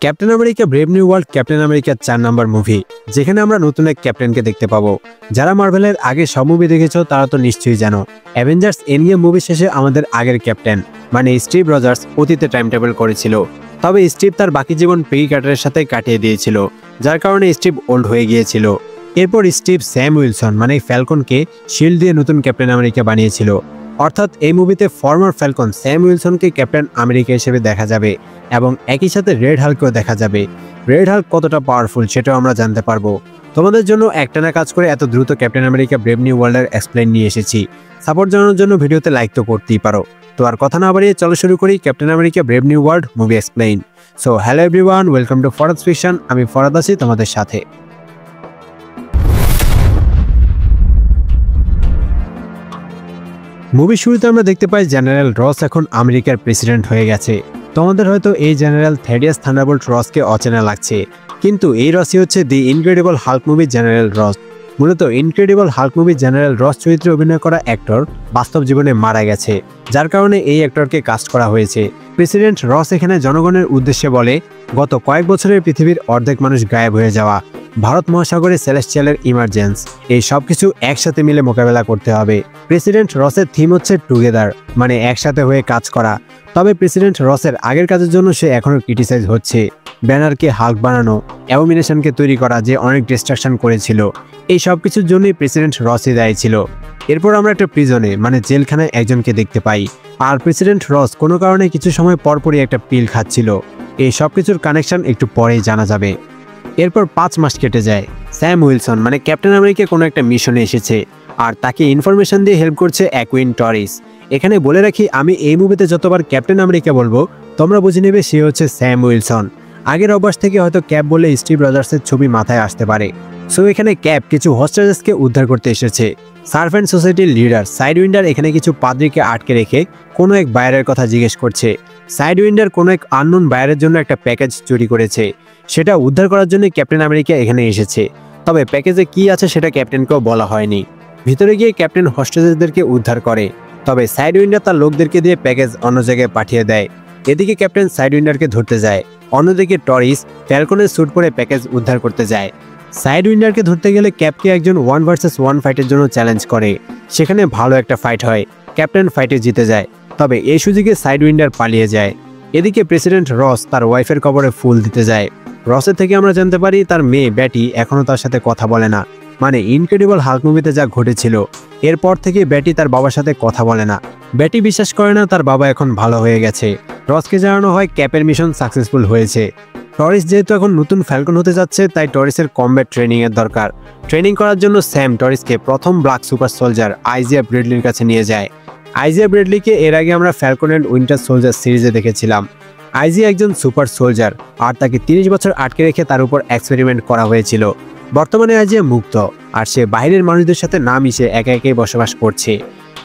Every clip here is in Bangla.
Captain America Brave New world captain আমেরিকার 4 নম্বর মুভি, যেখানে আমরা নতুন এক ক্যাপ্টেনকে দেখতে পাবো। যারা মার্ভেলের আগে সব মুভি দেখেছো তারা তো নিশ্চয়ই জানো, অ্যাভেঞ্জার্স এন্ডগেম মুভি শেষে আমাদের আগের ক্যাপ্টেন মানে স্টিভ রজার্স অতীতে টাইম ট্রাভেল করেছিল। তবে স্টিভ তার বাকি জীবন পেগি কার্টারের সাথে কাটিয়ে দিয়েছিল, যার কারণে স্টিভ ওল্ড হয়ে গিয়েছিল। এরপর স্টিভ স্যাম উইলসন মানে ফ্যালকনকে শিল্ড দিয়ে নতুন ক্যাপ্টেন আমেরিকা বানিয়েছিল। অর্থাৎ এই মুভিতে ফর্মার ফ্যালকন স্যাম উইলসনকে ক্যাপ্টেন আমেরিকা হিসেবে দেখা যাবে এবং একই সাথে রেড হাল্ককেও দেখা যাবে। রেড হাল্ক কতটা পাওয়ারফুল সেটাও আমরা জানতে পারবো। তোমাদের জন্য একটানা কাজ করে এত দ্রুত ক্যাপ্টেন আমেরিকা ব্রেভ নিউ ওয়ার্ল্ডের এক্সপ্লেইন নিয়ে এসেছি। সাপোর্ট জানানোর জন্য ভিডিওতে লাইক তো করতেই পারো। তো আর কথা না বাড়িয়ে চলো শুরু করি Captain America Brave New World movie explain. So hello everyone, welcome to Farad's fiction. আমি ফরাদ আছি তোমাদের সাথে। মুভি শুরুতে আমরা দেখতে পাই জেনারেল রস এখন আমেরিকার প্রেসিডেন্ট হয়ে গেছে। তোমাদের হয়তো এই জেনারেল থেডিয়াস থান্ডারবোল্ট রসকে অচেনা লাগছে, কিন্তু এই রসই হচ্ছে দি ইনক্রেডিবল হাল্ক মুভি জেনারেল রস। মূলত ইনক্রেডিবল হাল্ক মুভি জেনারেল রস চরিত্রে অভিনয় করা অ্যাক্টর বাস্তব জীবনে মারা গেছে, যার কারণে এই অ্যাক্টরকে কাস্ট করা হয়েছে। প্রেসিডেন্ট রস এখানে জনগণের উদ্দেশ্যে বলে, গত কয়েক বছরের পৃথিবীর অর্ধেক মানুষ গায়েব হয়ে যাওয়া, ভারত মহাসাগরে সেলেস্টিয়ালের ইমার্জেন্স, এই সব কিছু একসাথে মিলে মোকাবেলা করতে হবে। প্রেসিডেন্ট রসের থিম হচ্ছে টুগেদার মানে একসাথে হয়ে কাজ করা। তবে প্রেসিডেন্ট রসের আগের কাজের জন্য সে এখনও ক্রিটিসাইজ হচ্ছে। ব্যানারকে হাল্ক বানানো, অ্যাবোমিনেশনকে তৈরি করা, যে অনেক ডিস্ট্রাকশন করেছিল, এই সব কিছুর জন্যই প্রেসিডেন্ট রসই দায়ী ছিল। এরপর আমরা একটা প্রিজনে মানে জেলখানায় একজনকে দেখতে পাই, আর প্রেসিডেন্ট রস কোনো কারণে কিছু সময় পরপরই একটা পিল খাচ্ছিল। এই সব কিছুর কানেকশন একটু পরেই জানা যাবে। এরপর 5 মাস কেটে যায়। স্যাম উইলসন মানে ক্যাপ্টেন আমেরিকা কোনো একটা মিশনে এসেছে, আর তাকে ইনফরমেশন দিয়ে হেল্প করছে অ্যাকুইন টরিস। এখানে বলে রাখি, আমি এই মুভিতে যতবার ক্যাপ্টেন আমেরিকা বলবো তোমরা বুঝে নেবে সে হচ্ছে স্যাম উইলসন। আগের অভ্যাস থেকে হয়তো ক্যাপ বলে স্টিভ রজার্সের ছবি মাথায় আসতে পারে। সো এখানে ক্যাপ কিছু হস্টেজেসকে উদ্ধার করতে এসেছে। সার্ভেন্ট সোসাইটির লিডার সাইডউইন্ডার এখানে কিছু পাদ্রীকে আটকে রেখে কোনো এক বায়ারের কথা জিজ্ঞেস করছে। সাইডউইন্ডার কোনো এক আননোন বায়ারের জন্য একটা প্যাকেজ চুরি করেছে, সেটা উদ্ধার করার জন্য ক্যাপ্টেন আমেরিকা এখানে এসেছে। তবে প্যাকেজে কি আছে সেটা ক্যাপ্টেনকেও বলা হয়নি। ভিতরে গিয়ে ক্যাপ্টেন হস্টেজেসদেরকে উদ্ধার করে, তবে সাইডউইন্ডার তার লোকদেরকে দিয়ে প্যাকেজ অন্য জায়গায় পাঠিয়ে দেয়। এদিকে ক্যাপ্টেন সাইডউইন্ডারকে ধরতে যায়, অন্যদিকে টরিস ফ্যালকনের স্যুট পরে প্যাকেজ উদ্ধার করতে যায়। সাইডউইন্ডারকে ধরতে গেলে ক্যাপকে একজন 1 ভার্সেস 1 ফাইটের জন্য চ্যালেঞ্জ করে। সেখানে ভালো একটা ফাইট হয়, ক্যাপ্টেন ফাইটে জিতে যায়। তবে এই সুযোগে সাইডউইন্ডার পালিয়ে যায়। এদিকে প্রেসিডেন্ট রস তার ওয়াইফের কবরে ফুল দিতে যায়। রসের থেকে আমরা জানতে পারি তার মেয়ে ব্যাটি এখনও তার সাথে কথা বলে না, মানে ইনক্রেডিবল হাল্ক মুভিতে যা ঘটেছিল এরপর থেকে ব্যাটি তার বাবার সাথে কথা বলে না। ব্যাটি বিশ্বাস করে না তার বাবা এখন ভালো হয়ে গেছে। রসকে জানানো হয় ক্যাপের মিশন সাকসেসফুল হয়েছে। টরিস যেহেতু এখন নতুন ফ্যালকন হতে যাচ্ছে, তাই টরিসের কমব্যাট ট্রেনিং এর দরকার। ট্রেনিং করার জন্য স্যাম টরিসকে প্রথম ব্ল্যাক সুপার সোলজার আইজিয়া ব্রেডলির কাছে নিয়ে যায়। আইজিয়া ব্রেডলিকে এর আগে আমরা ফ্যালকন এন্ড উইন্টার সোলজার সিরিজে দেখেছিলাম। আইজিয়া একজন সুপার সোলজার, আর তাকে 30 বছর আটকে রেখে তার উপর এক্সপেরিমেন্ট করা হয়েছিল। বর্তমানে আইজিয়া মুক্ত, আর সে বাইরের মানুষদের সাথে না মিশে একা একাই বসবাস করছে।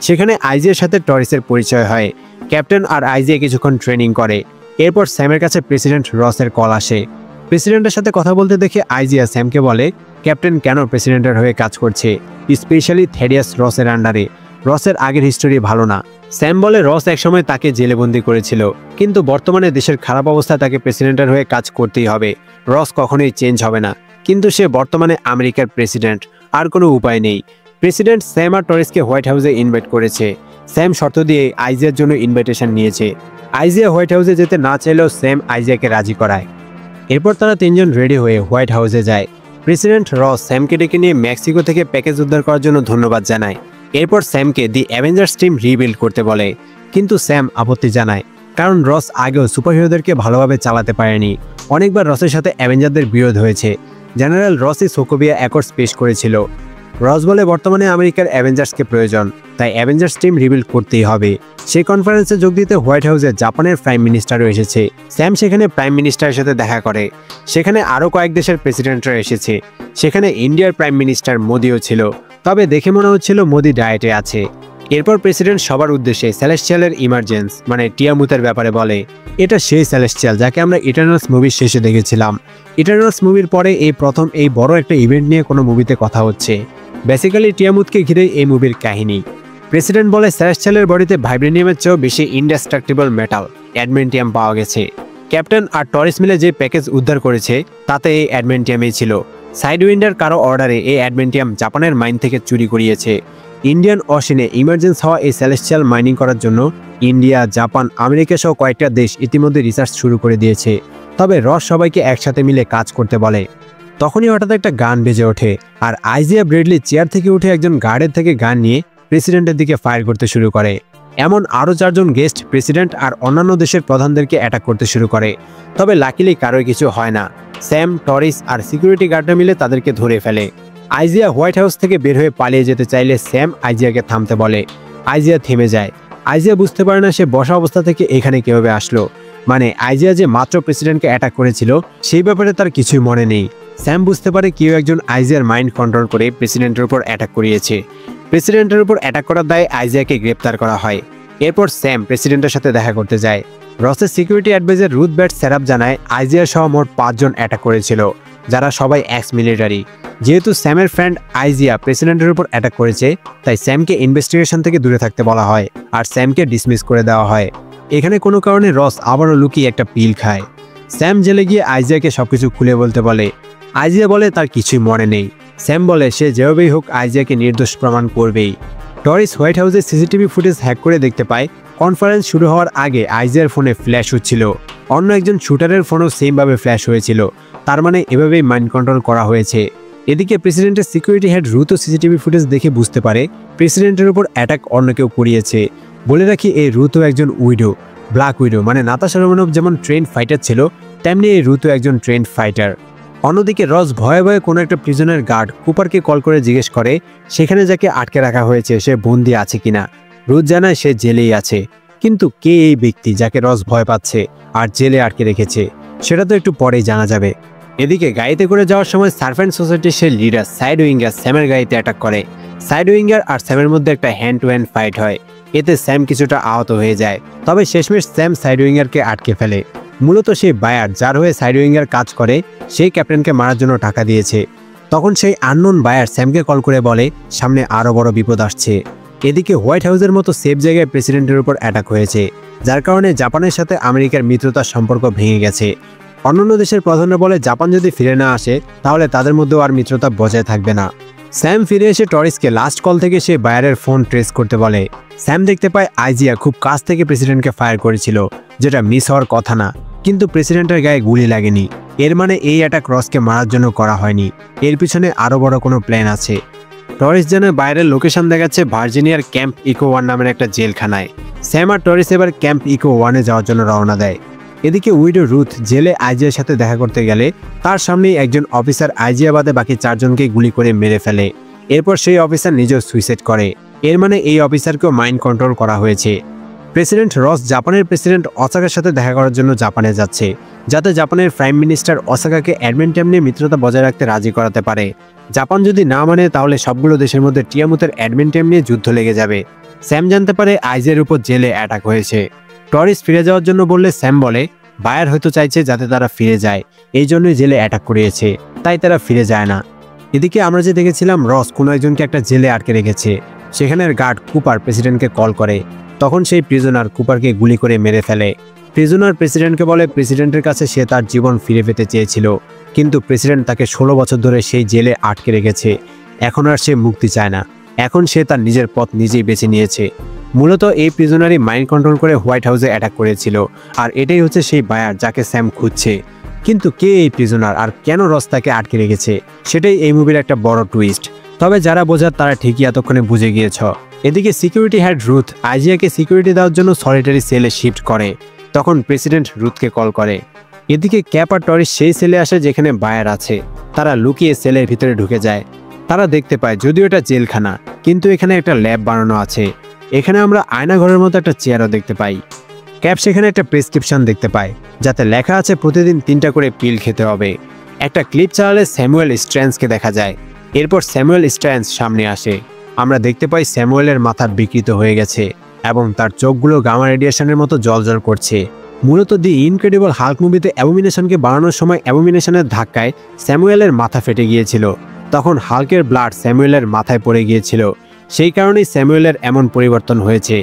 সেখানে আইজিয়ার সাথে টরিসের পরিচয় হয়। ক্যাপ্টেন আর আইজিয়া কিছুক্ষণ ট্রেনিং করে। এরপর স্যামের কাছে প্রেসিডেন্ট রসের কল আসে। প্রেসিডেন্টের সাথে কথা বলতে দেখে আইজিয়া স্যামকে বলে ক্যাপ্টেন কেন প্রেসিডেন্টের হয়ে কাজ করছে, স্পেশালি থেডিয়াস রসের আন্ডারে। রসের আগের হিস্টোরি ভালো না। স্যাম বলে রস একসময় তাকে জেলেবন্দি করেছিল, কিন্তু বর্তমানে দেশের খারাপ অবস্থায় তাকে প্রেসিডেন্টের হয়ে কাজ করতেই হবে। রস কখনোই চেঞ্জ হবে না, কিন্তু সে বর্তমানে আমেরিকার প্রেসিডেন্ট, আর কোনো উপায় নেই। প্রেসিডেন্ট স্যাম আর টরিসকে হোয়াইট হাউসে ইনভাইট করেছে। স্যাম শর্ত দিয়ে আইজিয়ার জন্য ইনভাইটেশন নিয়েছে। আইজিয়া হোয়াইট হাউসে যেতে না চাইলেও স্যাম আইজিয়াকে রাজি করায়। এরপর তারা 3 জন রেডি হয়ে হোয়াইট হাউসে যায়। প্রেসিডেন্ট রস স্যামকে ডেকে নিয়ে মেক্সিকো থেকে প্যাকেজ উদ্ধার করার জন্য ধন্যবাদ জানায়। এরপর স্যামকে দি অ্যাভেঞ্জার্স টিম রিবিল্ড করতে বলে, কিন্তু স্যাম আপত্তি জানায়, কারণ রস আগেও সুপারহিরোদেরকে ভালোভাবে চালাতে পারেনি। অনেকবার রসের সাথে অ্যাভেঞ্জারদের বিরোধ হয়েছে। জেনারেল রসই সোকোভিয়া অ্যাকর্ডস পেশ করেছিল। রস বলে বর্তমানে আমেরিকার অ্যাভেঞ্জার্সকে প্রয়োজন, তাই অ্যাভেঞ্জার্স টিম রিবিল্ড করতেই হবে। সেই কনফারেন্সে যোগ দিতে হোয়াইট হাউসে জাপানের প্রাইম মিনিস্টারও এসেছে। স্যাম সেখানে প্রাইম মিনিস্টারের সাথে দেখা করে। সেখানে আরও কয়েক দেশের প্রেসিডেন্টরা এসেছে। সেখানে ইন্ডিয়ার প্রাইম মিনিস্টার মোদিও ছিল, তবে দেখে মনে হচ্ছিল মোদি ডায়েটে আছে। এরপর প্রেসিডেন্ট সবার উদ্দেশ্যে সেলেস্টিয়ালের ইমার্জেন্স মানে টিয়ামুতের ব্যাপারে বলে। এটা সেই সেলেস্টিয়াল যাকে আমরা ইটারনালস মুভির শেষে দেখেছিলাম। ইটারনালস মুভির পরে এই প্রথম এই বড় একটা ইভেন্ট নিয়ে কোনো মুভিতে কথা হচ্ছে। বেসিক্যালি টিয়ামুতকে ঘিরে এই মুভির কাহিনী। প্রেসিডেন্ট বলে সেলেস্টিয়ালের বডিতে ভাইব্রেনিয়ামের চেয়েও বেশি ইনডেস্ট্রাকটিবল মেটাল অ্যাডমেন্টিয়াম পাওয়া গেছে। ক্যাপ্টেন আর টরিস মিলে যে প্যাকেজ উদ্ধার করেছে তাতে এই অ্যাডমেন্টিয়ামই ছিল। সাইডউইন্ডার কারো অর্ডারে এই অ্যাডমেন্টিয়াম জাপানের মাইন থেকে চুরি করিয়েছে। ইন্ডিয়ান অশিনে ইমার্জেন্স হওয়া এই সেলেস্টিয়াল মাইনিং করার জন্য ইন্ডিয়া, জাপান, আমেরিকা সহ কয়েকটা দেশ ইতিমধ্যে রিসার্চ শুরু করে দিয়েছে। তবে রস সবাইকে একসাথে মিলে কাজ করতে বলে। তখনই হঠাৎ একটা গান বেজে ওঠে আর আইজিয়া ব্রেডলি চেয়ার থেকে উঠে একজন গার্ডের থেকে গান নিয়ে প্রেসিডেন্টের দিকে ফায়ার করতে শুরু করে। এমন আরও 4 জন গেস্ট প্রেসিডেন্ট আর অন্যান্য দেশের প্রধানদেরকে অ্যাটাক করতে শুরু করে। তবে লাকিলি কারোর কিছু হয় না। স্যাম, টরিস আর সিকিউরিটি গার্ডরা মিলে তাদেরকে ধরে ফেলে। আইজিয়া হোয়াইট হাউস থেকে বের হয়ে পালিয়ে যেতে চাইলে স্যাম আইজিয়াকে থামতে বলে। আইজিয়া থেমে যায়। আইজিয়া বুঝতে পারে না সে বসা অবস্থা থেকে এখানে কিভাবে আসলো। মানে আইজিয়া যে মাত্র প্রেসিডেন্টকে অ্যাটাক করেছিল সেই ব্যাপারে তার কিছুই মনে নেই। স্যাম বুঝতে পারে কেউ একজন আইজিয়ার মাইন্ড কন্ট্রোল করে প্রেসিডেন্টের উপর অ্যাটাক করিয়েছে। প্রেসিডেন্টের উপর অ্যাটাক করার দায়ে আইজিয়াকে গ্রেপ্তার করা হয়। এরপর স্যাম প্রেসিডেন্টের সাথে দেখা করতে যায়। রসের সিকিউরিটি অ্যাডভাইজার রুথ ব্যাট সেরাপ জানায় আইজিয়া সহ মোট 5 জন অ্যাটাক করেছিল, যারা সবাই এক্স মিলিটারি। যেহেতু স্যামের ফ্রেন্ড আইজিয়া প্রেসিডেন্টের উপর অ্যাটাক করেছে, তাই স্যামকে ইনভেস্টিগেশন থেকে দূরে থাকতে বলা হয় আর স্যামকে ডিসমিস করে দেওয়া হয়। এখানে কোনো কারণে রস আবারও লুকিয়ে একটা পিল খায়। স্যাম জেলে গিয়ে আইজিয়াকে সবকিছু খুলে বলতে বলে। আইজিয়া বলে তার কিছুই মনে নেই। স্যাম বলে সে যেভাবেই হোক আইজিয়াকে নির্দোষ প্রমাণ করবেই। টরিস হোয়াইট হাউসের সিসিটিভি ফুটেজ হ্যাক করে দেখতে পায় কনফারেন্স শুরু হওয়ার আগে আইজিয়ার ফোনে ফ্ল্যাশ হচ্ছিল। অন্য একজন শুটারের ফোনও সেমভাবে ফ্ল্যাশ হয়েছিল। তার মানে এভাবেই মাইন্ড কন্ট্রোল করা হয়েছে। এদিকে প্রেসিডেন্টের সিকিউরিটি হেড রুথও সিসিটিভি ফুটেজ দেখে বুঝতে পারে প্রেসিডেন্টের উপর অ্যাটাক অন্য কেউ করিয়েছে। বলে রাখি এই রুথও একজন উইডো, ব্ল্যাক উইডো। মানে নাতাশা রোমানভ যেমন ট্রেন্ড ফাইটার ছিল, তেমনি এই রুথও একজন ট্রেন্ড ফাইটার। অন্যদিকে রস ভয়ে ভয়ে কোনো একটা প্রিজনের গার্ড কুপারকে কল করে জিজ্ঞেস করে সেখানে যাকে আটকে রাখা হয়েছে সে বন্দি আছে কিনা। রুথ জানায় সে জেলেই আছে, কিন্তু কে এই ব্যক্তি যাকে রস ভয় পাচ্ছে আর জেলে আটকে রেখেছে সেটা তো একটু পরেই জানা যাবে। এদিকে গাড়িতে করে যাওয়ার সময় সার্ভেন্ট সোসাইটির সে লিডার সাইডউইঙ্গার স্যামের গাড়িতে অ্যাটাক করে। সাইডউইঙ্গার আর স্যামের মধ্যে একটা হ্যান্ড টু হ্যান্ড ফাইট হয়। এতে স্যাম কিছুটা আহত হয়ে যায়। তবে শেষমেশ স্যাম সাইডউইঙ্গারকে আটকে ফেলে। মূলত সেই বায়ার যার হয়ে সাইডউইঙ্গার কাজ করে সেই ক্যাপ্টেনকে মারার জন্য টাকা দিয়েছে। তখন সেই আননোন বায়ার স্যামকে কল করে বলে সামনে আরও বড় বিপদ আসছে। এদিকে হোয়াইট হাউসের মতো সেফ জায়গায় প্রেসিডেন্টের উপর অ্যাটাক হয়েছে, যার কারণে জাপানের সাথে আমেরিকার মিত্রতার সম্পর্ক ভেঙে গেছে। অন্যান্য দেশের প্রধানরা বলে জাপান যদি ফিরে না আসে তাহলে তাদের মধ্যেও আর মিত্রতা বজায় থাকবে না। স্যাম ফিরে এসে টরিসকে লাস্ট কল থেকে সে বায়ারের ফোন ট্রেস করতে বলে। স্যাম দেখতে পায় আইজিয়া খুব কাছ থেকে প্রেসিডেন্টকে ফায়ার করেছিল, যেটা মিস হওয়ার কথা না, কিন্তু প্রেসিডেন্টের গায়ে গুলি লাগেনি। এর মানে এই অ্যাটাক রসকে মারার জন্য করা হয়নি, এর পিছনে আরও বড় কোনো প্ল্যান আছে। টরিস জানায় বাইরের লোকেশন দেখাচ্ছে ভার্জিনিয়ার ক্যাম্প ইকো 1 নামের একটা জেলখানায়। স্যাম আর টরিস এবার ক্যাম্প ইকো 1-এ যাওয়ার জন্য রওনা দেয়। এদিকে উইডো রুথ জেলে আইজিয়ার সাথে দেখা করতে গেলে তার সামনেই একজন অফিসার আইজিয়া বাদে বাকি 4 জনকে গুলি করে মেরে ফেলে। এরপর সেই অফিসার নিজেও সুইসাইড করে। এর মানে এই অফিসারকেও মাইন্ড কন্ট্রোল করা হয়েছে। প্রেসিডেন্ট রস জাপানের প্রেসিডেন্ট ওসাকার সাথে দেখা করার জন্য জাপানে যাচ্ছে, যাতে জাপানের প্রাইম মিনিস্টার ওসাকাকে অ্যাডমেন্টিয়াম নিয়ে মিত্রতা বজায় রাখতে রাজি করাতে পারে। জাপান যদি না মানে তাহলে সবগুলো দেশের মধ্যে টিয়ামুতের অ্যাডমেন্টিয়াম নিয়ে যুদ্ধ লেগে যাবে। স্যাম জানতে পারে আইজিয়ার উপর জেলে অ্যাটাক হয়েছে। টরিস ফিরে যাওয়ার জন্য বললে স্যাম বলে বায়ার হয়তো চাইছে যাতে তারা ফিরে যায়, এই জন্যই জেলে অ্যাটাক করিয়েছে, তাই তারা ফিরে যায় না। এদিকে আমরা যে দেখেছিলাম রস কোনো একজনকে একটা জেলে আটকে রেখেছে, সেখানের গার্ড কুপার প্রেসিডেন্টকে কল করে। তখন সেই প্রিজনার কুপারকে গুলি করে মেরে ফেলে। প্রিজনার প্রেসিডেন্টকে বলে প্রেসিডেন্টের কাছে সে তার জীবন ফিরে পেতে চেয়েছিল, কিন্তু প্রেসিডেন্ট তাকে 16 বছর ধরে সেই জেলে আটকে রেখেছে। এখন আর সে মুক্তি চায় না, এখন সে তার নিজের পথ নিজেই বেছে নিয়েছে। মূলত এই প্রিজনারই মাইন্ড কন্ট্রোল করে হোয়াইট হাউসে অ্যাটাক করেছিল, আর এটাই হচ্ছে সেই বায়ার যাকে স্যাম খুঁজছে। কিন্তু কে এই প্রিজনার আর কেন রস তাকে আটকে রেখেছে, সেটাই এই মুভির একটা বড় টুইস্ট। তবে যারা বোঝার তারা ঠিকই এতক্ষণে বুঝে গিয়েছ। এদিকে সিকিউরিটি হেড রুথ আইজিয়াকে সিকিউরিটি দেওয়ার জন্য সলিটারি সেলে শিফট করে। তখন প্রেসিডেন্ট রুথকে কল করে। এদিকে ক্যাপ আর টরিস সেই সেলে আসে যেখানে বায়ার আছে। তারা লুকিয়ে সেলের ভিতরে ঢুকে যায়। তারা দেখতে পায় যদিও এটা জেলখানা, কিন্তু এখানে একটা ল্যাব বানানো আছে। এখানে আমরা আয়নাঘরের মতো একটা চেয়ারও দেখতে পাই। ক্যাপ সেখানে একটা প্রেসক্রিপশন দেখতে পায়, যাতে লেখা আছে প্রতিদিন 3টা করে পিল খেতে হবে। একটা ক্লিপ চালালে স্যামুয়েল স্ট্র্যান্সকে দেখা যায়। এরপর স্যামুয়েল স্ট্র্যান্স সামনে আসে। আমরা দেখতে পাই স্যামুয়েলের মাথা বিকৃত হয়ে গেছে এবং তার চোখগুলো গামা রেডিয়েশনের মতো জ্বলজ্বল করছে। মূলত দি ইনক্রেডিবল হাল্ক মুভিতে অ্যাবোমিনেশনকে বানানোর সময় অ্যাবোমিনেশনের ধাক্কায় স্যামুয়েলের মাথা ফেটে গিয়েছিল। তখন হাল্কের ব্লাড স্যামুয়েলের মাথায় পড়ে গিয়েছিল, সেই কারণেই স্যামুয়েলের এমন পরিবর্তন হয়েছে।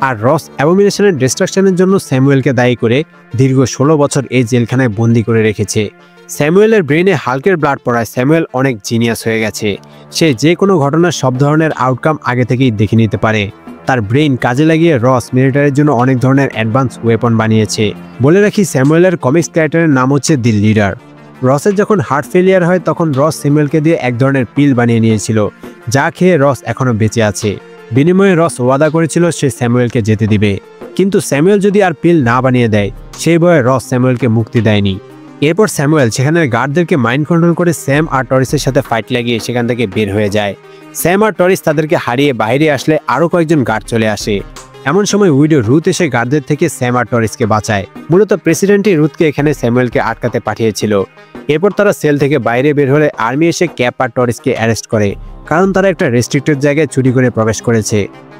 আর রস অ্যাবোমিনেশনের ডিস্ট্রাকশনের জন্য স্যামুয়েলকে দায়ী করে দীর্ঘ 16 বছর এই জেলখানায় বন্দী করে রেখেছে। স্যামুয়েলের ব্রেনে হাল্কের ব্লাড পড়ায় স্যামুয়েল অনেক জিনিয়াস হয়ে গেছে। সে যে কোনো ঘটনার সব ধরনের আউটকাম আগে থেকেই দেখে নিতে পারে। তার ব্রেন কাজে লাগিয়ে রস মিলিটারির জন্য অনেক ধরনের অ্যাডভান্স ওয়েপন বানিয়েছে। বলে রাখি, স্যামুয়েলের কমিক্স ক্যারেক্টারের নাম হচ্ছে দি লিডার। রসের যখন হার্ট ফেলিয়ার হয় তখন রস স্যামুয়েলকে দিয়ে এক ধরনের পিল বানিয়ে নিয়েছিল, যা খেয়ে রস এখনও বেঁচে আছে। বিনিময়ে রস ওয়াদা করেছিল সে স্যামুয়েলকে যেতে দিবে, কিন্তু স্যামুয়েল যদি আর পিল না বানিয়ে দেয় সেই ভয়ে রস স্যামুয়েলকে মুক্তি দেয়নি। এরপর স্যামুয়েল সেখানের গার্ডদেরকে মাইন্ড কন্ট্রোল করে স্যাম আর টরিসের সাথে ফাইট লাগিয়ে সেখান থেকে বের হয়ে যায়। স্যাম আর টরিস তাদেরকে হারিয়ে বাইরে আসলে আরও কয়েকজন গার্ড চলে আসে। এমন সময় উইডো রুথ এসে গার্ডদের থেকে স্যাম আর টরিসকে বাঁচায়। মূলত প্রেসিডেন্টই রুথকে এখানে স্যামুয়েলকে আটকাতে পাঠিয়েছিল। এরপর তারা সেল থেকে বাইরে বের হলে আর্মি এসে ক্যাপ আর টরিসকে অ্যারেস্ট করে, কারণ তারা একটা রেস্ট্রিক্টেড জায়গায় চুরি করে প্রবেশ করেছে।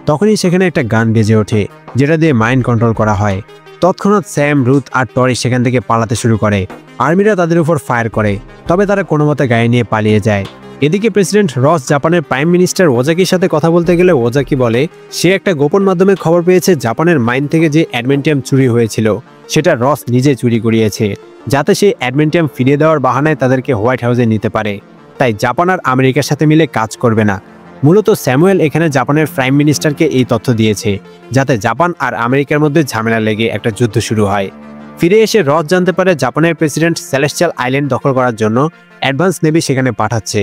তখনই সেখানে একটা গান বেজে ওঠে, যেটা দিয়ে মাইন্ড কন্ট্রোল করা হয়। তৎক্ষণাৎ স্যাম, রুথ আর টরিস সেখান থেকে পালাতে শুরু করে। আর্মিরা তাদের উপর ফায়ার করে, তবে তারা কোনো মতে গায়ে নিয়ে পালিয়ে যায়। এদিকে প্রেসিডেন্ট রস জাপানের প্রাইম মিনিস্টার ওজাকির সাথে কথা বলতে গেলে ওজাকি বলে সে একটা গোপন মাধ্যমে খবর পেয়েছে জাপানের মাইন থেকে যে অ্যাডমেন্টিয়াম চুরি হয়েছিল সেটা রস নিজে চুরি করিয়েছে, যাতে সেই অ্যাডমেন্টিয়াম ফিরিয়ে দেওয়ার বাহানায় তাদেরকে হোয়াইট হাউসে নিতে পারে। তাই জাপান আর আমেরিকার সাথে মিলে কাজ করবে না। মূলত স্যামুয়েল এখানে জাপানের প্রাইম মিনিস্টারকে এই তথ্য দিয়েছে, যাতে জাপান আর আমেরিকার মধ্যে ঝামেলা লেগে একটা যুদ্ধ শুরু হয়। ফিরে এসে রস জানতে পারে জাপানের প্রেসিডেন্ট সেলেস্টিয়াল আইল্যান্ড দখল করার জন্য অ্যাডভান্স নেভি সেখানে পাঠাচ্ছে।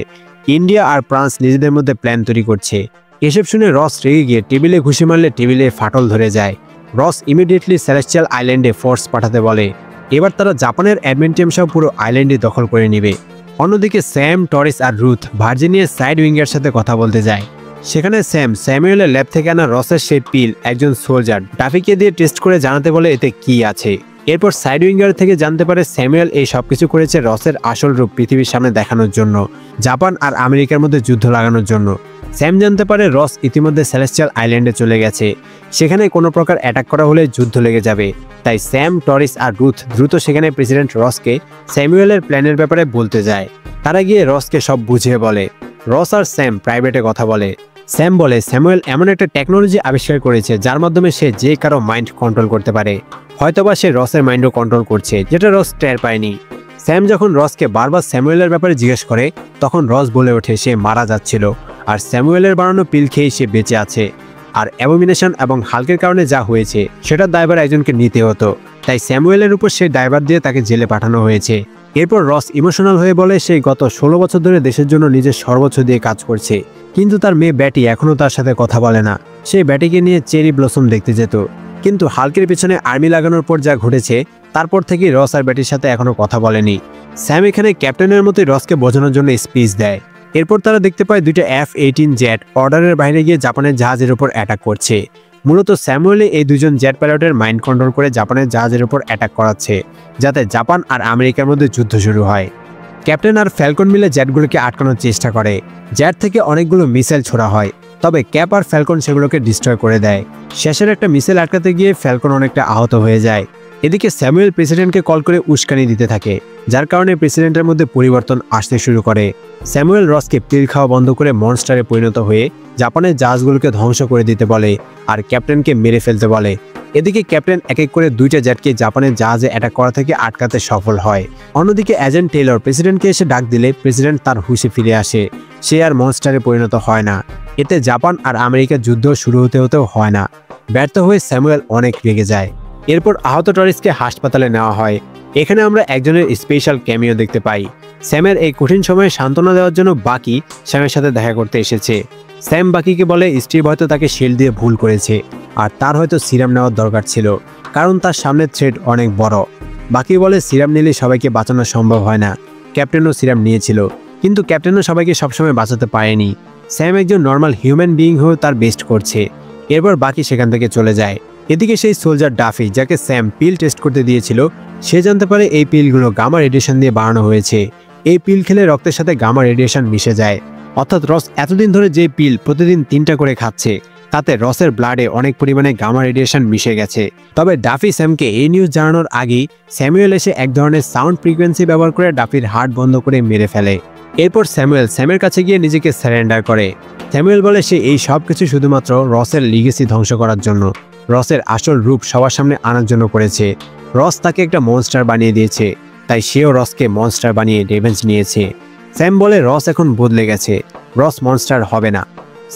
ইন্ডিয়া আর ফ্রান্স নিজেদের মধ্যে প্ল্যান তৈরি করছে। এসব শুনে রস রেগে গিয়ে টেবিলে ঘুষি মারলে টেবিলে ফাটল ধরে যায়। রস ইমিডিয়েটলি সেলেস্টিয়াল আইল্যান্ডে ফোর্স পাঠাতে বলে। এবার তারা জাপানের অ্যাডমেন্টিয়াম সহ পুরো আইল্যান্ডে দখল করে নেবে। অন্যদিকে স্যাম, টরিস আর রুথ ভার্জিনিয়ার সাইড উইঙ্গের সাথে কথা বলতে যায়। সেখানে স্যামুয়েলের ল্যাব থেকে আনা রসের সেই পিল একজন সোলজার ডাফিকে দিয়ে টেস্ট করে জানাতে বলে এতে কি আছে। এরপর সাইড উইঙ্গার থেকে জানতে পারে স্যামুয়েল এই সবকিছু করেছে রসের আসল রূপ পৃথিবীর সামনে দেখানোর জন্য, জাপান আর আমেরিকার মধ্যে যুদ্ধ লাগানোর জন্য। স্যাম জানতে পারে রস ইতিমধ্যে সেলেস্টিয়াল আইল্যান্ডে চলে গেছে, সেখানে কোনো প্রকার অ্যাটাক করা হলে যুদ্ধ লেগে যাবে। তাই স্যাম, টরিস আর রুথ দ্রুত সেখানে প্রেসিডেন্ট রসকে স্যামুয়েলের প্ল্যানের ব্যাপারে বলতে যায়। তারা গিয়ে রসকে সব বুঝিয়ে বলে। রস আর স্যাম প্রাইভেটে কথা বলে। স্যাম বলে স্যামুয়েল এমন একটা টেকনোলজি আবিষ্কার করেছে যার মাধ্যমে সে যে কারো মাইন্ড কন্ট্রোল করতে পারে। হয়তোবা সে রসের মাইন্ডও কন্ট্রোল করছে, যেটা রস টের পায়নি। স্যাম যখন রসকে বারবার স্যামুয়েলের ব্যাপারে জিজ্ঞেস করে তখন রস বলে ওঠে সে মারা যাচ্ছিল, আর স্যামুয়েলের বানানো পিল খেয়ে সে বেঁচে আছে। আর অ্যাবোমিনেশন এবং হাল্কের কারণে যা হয়েছে সেটার দায়ভার একজনকে নিতে হতো, তাই স্যামুয়েলের উপর সেই দায়ভার দিয়ে তাকে জেলে পাঠানো হয়েছে। এরপর রস ইমোশনাল হয়ে বলে সে গত 16 বছর ধরে দেশের জন্য নিজের সর্বোচ্চ দিয়ে কাজ করছে, কিন্তু তার মেয়ে ব্যাটি এখনও তার সাথে কথা বলে না। সে ব্যাটিকে নিয়ে চেরি ব্লসম দেখতে যেত, কিন্তু হাল্কের পিছনে আর্মি লাগানোর পর যা ঘটেছে তারপর থেকেই রস আর ব্যাটির সাথে এখনো কথা বলেনি। স্যাম এখানে ক্যাপ্টেনের মতোই রসকে বোঝানোর জন্য স্পিচ দেয়। এরপর তারা দেখতে পায় দুইটা F-18 জেট অর্ডারের বাইরে গিয়ে জাপানের জাহাজের উপর অ্যাটাক করছে। মূলত স্যামুয়েলে এই দুজন জেট পাইলটের মাইন্ড কন্ট্রোল করে জাপানের জাহাজের উপর অ্যাটাক করাচ্ছে, যাতে জাপান আর আমেরিকার মধ্যে যুদ্ধ শুরু হয়। ক্যাপ্টেন আর ফ্যালকন মিলে জেটগুলোকে আটকানোর চেষ্টা করে। জেট থেকে অনেকগুলো মিসাইল ছোড়া হয়, তবে ক্যাপ আর ফ্যালকন সেগুলোকে ডিস্ট্রয় করে দেয়। শেষের একটা মিসাইল আটকাতে গিয়ে ফ্যালকন অনেকটা আহত হয়ে যায়। এদিকে স্যামুয়েল প্রেসিডেন্টকে কল করে উস্কানি দিতে থাকে, যার কারণে প্রেসিডেন্টের মধ্যে পরিবর্তন আসতে শুরু করে। স্যামুয়েল রসকে পিল খাওয়া বন্ধ করে মনস্টারে পরিণত হয়ে জাপানের জাহাজগুলোকে ধ্বংস করে দিতে বলে আর ক্যাপ্টেনকে মেরে ফেলতে বলে। এদিকে ক্যাপ্টেন এক এক করে দুইটা জেটকে জাপানের জাহাজে অ্যাটাক করা থেকে আটকাতে সফল হয়। অন্যদিকে এজেন্ট টেইলর প্রেসিডেন্টকে এসে ডাক দিলে প্রেসিডেন্ট তার হুঁশে ফিরে আসে। সে আর মনস্টারে পরিণত হয় না। এতে জাপান আর আমেরিকার যুদ্ধ শুরু হতেও হয় না। ব্যর্থ হয়ে স্যামুয়েল অনেক রেগে যায়। এরপর আহত টরিসকে হাসপাতালে নেওয়া হয়। এখানে আমরা একজনের স্পেশাল ক্যামিও দেখতে পাই। স্যামের এই কঠিন সময়ে সান্ত্বনা দেওয়ার জন্য বাকি স্যামের সাথে দেখা করতে এসেছে। স্যাম বাকিকে বলে স্টিভ হয়তো তাকে শিল্ড দিয়ে ভুল করেছে, আর তার হয়তো সিরাম নেওয়ার দরকার ছিল, কারণ তার সামনের থ্রেট অনেক বড়। বাকি বলে সিরাম নিলে সবাইকে বাঁচানো সম্ভব হয় না। ক্যাপ্টেনও সিরাম নিয়েছিল, কিন্তু ক্যাপ্টেনও সবাইকে সবসময় বাঁচাতে পারেনি। স্যাম একজন নর্মাল হিউম্যান বিইং হয়েও তার বেস্ট করছে। এরপর বাকি সেখান থেকে চলে যায়। এদিকে সেই সোলজার ডাফি, যাকে স্যাম পিল টেস্ট করতে দিয়েছিল, সে জানতে পারে এই পিলগুলো গামা রেডিয়েশন দিয়ে বানানো হয়েছে। এই পিল খেলে রক্তের সাথে গামা রেডিয়েশন মিশে যায়। অর্থাৎ রস এতদিন ধরে যে পিল প্রতিদিন 3টা করে খাচ্ছে, তাতে রসের ব্লাডে অনেক পরিমাণে গামা রেডিয়েশন মিশে গেছে। তবে ডাফি স্যামকে এই নিউজ জানানোর আগেই স্যামুয়েল এসে এক ধরনের সাউন্ড ফ্রিকোয়েন্সি ব্যবহার করে ডাফির হার্ট বন্ধ করে মেরে ফেলে। এরপর স্যামুয়েল স্যামের কাছে গিয়ে নিজেকে সারেন্ডার করে। স্যামুয়েল বলে সে এই সব কিছু শুধুমাত্র রসের লিগেসি ধ্বংস করার জন্য। রসের আসল রূপ সবার সামনে আনার জন্য করেছে। রস তাকে একটা মনস্টার বানিয়ে দিয়েছে, তাই সেও রসকে মনস্টার বানিয়ে রিভেঞ্জ নিয়েছে। স্যাম বলে রস এখন বদলে গেছে, রস মনস্টার হবে না।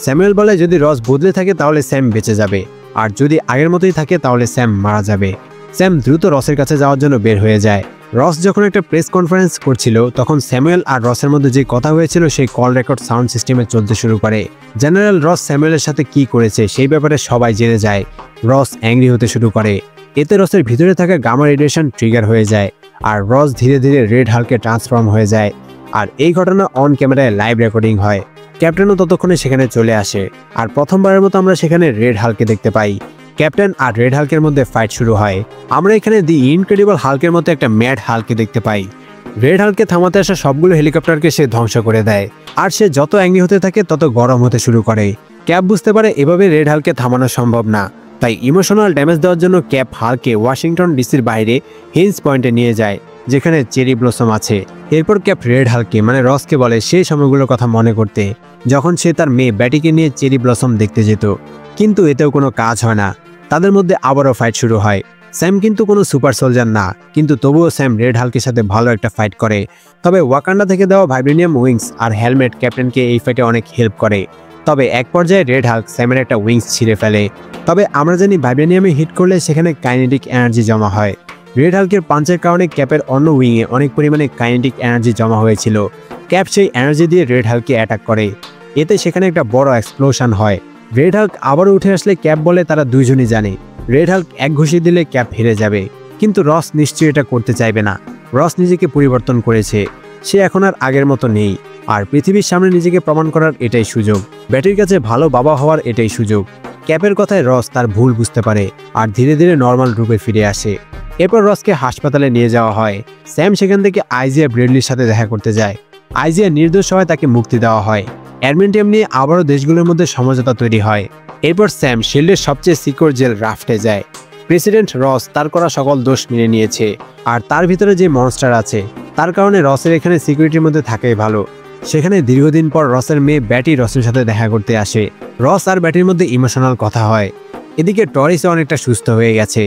স্যামুয়েল বলে যদি রস বদলে থাকে তাহলে স্যাম বেঁচে যাবে, আর যদি আগের মতোই থাকে তাহলে স্যাম মারা যাবে। স্যাম দ্রুত রসের কাছে যাওয়ার জন্য বের হয়ে যায়। রস যখন একটা প্রেস কনফারেন্স করছিল তখন স্যামুয়েল আর রসের মধ্যে যে কথা হয়েছিল সেই কল রেকর্ড সাউন্ড সিস্টেমে চলতে শুরু করে। জেনারেল রস স্যামুয়েলের সাথে কি করেছে সেই ব্যাপারে সবাই জেনে যায়। রস অ্যাংরি হতে শুরু করে। এতে রসের ভিতরে থাকা গামা রেডিয়েশন ট্রিগার হয়ে যায়, আর রস ধীরে ধীরে রেড হাল্কে ট্রান্সফর্ম হয়ে যায়। আর এই ঘটনা অন ক্যামেরায় লাইভ রেকর্ডিং হয়। ক্যাপ্টেনও ততক্ষণে সেখানে চলে আসে, আর প্রথমবারের মতো আমরা সেখানে রেড হাল্কে দেখতে পাই। ক্যাপ্টেন আর রেড হাল্কের মধ্যে ফাইট শুরু হয়। আমরা এখানে দি ইনক্রেডিবল হাল্কের মতো একটা ম্যাড হাল্কে দেখতে পাই। রেড হাল্কে থামাতে আসা সবগুলো হেলিকপ্টারকে সে ধ্বংস করে দেয়, আর সে যত অ্যাংরি হতে থাকে তত গরম হতে শুরু করে। ক্যাপ বুঝতে পারে এভাবে রেড হাল্কে থামানো সম্ভব না, তাই ইমোশনাল ড্যামেজ দেওয়ার জন্য ক্যাপ হাল্কে ওয়াশিংটন ডিসির বাইরে হিন্স পয়েন্টে নিয়ে যায়, যেখানে চেরি ব্লসম আছে। এরপর ক্যাপ রেড হাল্কে মানে রসকে বলে সেই সময়গুলোর কথা মনে করতে, যখন সে তার মেয়ে ব্যাটিকে নিয়ে চেরি ব্লসম দেখতে যেত। কিন্তু এতেও কোনো কাজ হয় না। তাদের মধ্যে আবারও ফাইট শুরু হয়। স্যাম কিন্তু কোনো সুপার সোলজার না, কিন্তু তবুও স্যাম রেড হাল্কের সাথে ভালো একটা ফাইট করে। তবে ওয়াকান্ডা থেকে দেওয়া ভাইব্রেনিয়াম উইংস আর হেলমেট ক্যাপ্টেনকে এই ফাইটে অনেক হেল্প করে। তবে এক পর্যায়ে রেড হাল্ক স্যামের একটা উইংস ছিঁড়ে ফেলে। তবে আমরা জানি ভাইব্রেনিয়ামে হিট করলে সেখানে কাইনেটিক এনার্জি জমা হয়। রেড হাল্কের পাঞ্চের কারণে ক্যাপের অন্য উইংয়ে অনেক পরিমাণে কাইনেটিক এনার্জি জমা হয়েছিল। ক্যাপ সেই এনার্জি দিয়ে রেড হাল্ককে অ্যাটাক করে। এতে সেখানে একটা বড় এক্সপ্লোশন হয়। রেড হাল্ক আবারও উঠে আসলে ক্যাপ বলে তারা দুইজনই জানে রেড হাল্ক এক ঘুষি দিলে ক্যাপ হেরে যাবে। কিন্তু রস নিশ্চয়ই এটা করতে চাইবে না। রস নিজেকে পরিবর্তন করেছে, সে এখন আর আগের মতো নেই, আর পৃথিবীর সামনে নিজেকে প্রমাণ করার এটাই সুযোগ। ব্যাটির কাছে ভালো বাবা হওয়ার এটাই সুযোগ। ক্যাপের কথায় রস তার ভুল বুঝতে পারে আর ধীরে ধীরে নর্মাল রূপে ফিরে আসে। এরপর রসকে হাসপাতালে নিয়ে যাওয়া হয়। স্যাম সেখান থেকে আইজিয়া ব্রেডলির সাথে দেখা করতে যায়। আইজিয়া নির্দোষ হওয়ায় তাকে মুক্তি দেওয়া হয়। অ্যাডমিনটিয়াম নিয়ে আবারও দেশগুলোর মধ্যে সমঝোতা তৈরি হয়। এরপর স্যাম শিল্ডের সবচেয়ে সিকিউর জেল রাফটে যায়। প্রেসিডেন্ট রস তার করা সকল দোষ মেনে নিয়েছে, আর তার ভিতরে যে মনস্টার আছে তার কারণে রসের এখানে সিকিউরিটির মধ্যে থাকাই ভালো। সেখানে দীর্ঘদিন পর রসের মেয়ে ব্যাটি রসের সাথে দেখা করতে আসে। রস আর ব্যাটির মধ্যে ইমোশনাল কথা হয়। এদিকে টরিসও অনেকটা সুস্থ হয়ে গেছে।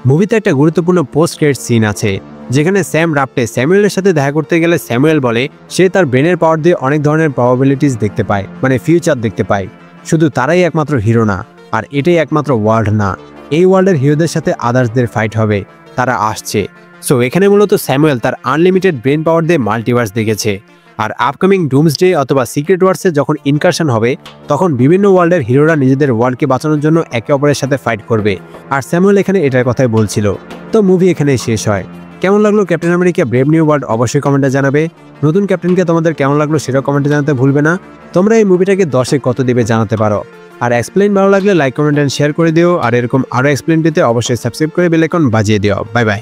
মুভিতে একটা গুরুত্বপূর্ণ পোস্ট ক্রেডিট সিন আছে, যেখানে স্যাম রাফটে স্যামুয়েলের সাথে দেখা করতে গেলে স্যামুয়েল বলে সে তার ব্রেনের পাওয়ার দিয়ে অনেক ধরনের প্রবাবিলিটিস দেখতে পায়, মানে ফিউচার দেখতে পায়। শুধু তারাই একমাত্র হিরো না, আর এটাই একমাত্র ওয়ার্ল্ড না। এই ওয়ার্ল্ডের হিরোদের সাথে আদার্সদের ফাইট হবে, তারা আসছে। সো এখানে মূলত স্যামুয়েল তার আনলিমিটেড ব্রেন পাওয়ার দিয়ে মাল্টিভার্স দেখেছে। আর আপকামিং ডুমসডে অথবা সিক্রেট ওয়ার্সে যখন ইনকারশন হবে তখন বিভিন্ন ওয়ার্ল্ডের হিরোরা নিজেদের ওয়ার্ল্ডকে বাঁচানোর জন্য একে অপরের সাথে ফাইট করবে। আর স্যামুয়েল এখানে এটার কথাই বলছিল। তো মুভি এখানেই শেষ হয়। কেমন লাগলো captain America Brave New world অবশ্যই কমেন্টে জানাবে। নতুন ক্যাপ্টেনকে তোমাদের কেমন লাগলো সেটাও কমেন্টে জানাতে ভুলবে না। তোমরা এই মুভিটাকে 10-এ কত দিবে জানাতে পারো। আর এক্সপ্লেইন ভালো লাগলে লাইক কমেন্ট এন্ড শেয়ার করে দিও। আর এরকম আরও এক্সপ্লেইন পেতে অবশ্যই সাবস্ক্রাইব করে বেল আইকন বাজিয়ে দিও। Bye bye.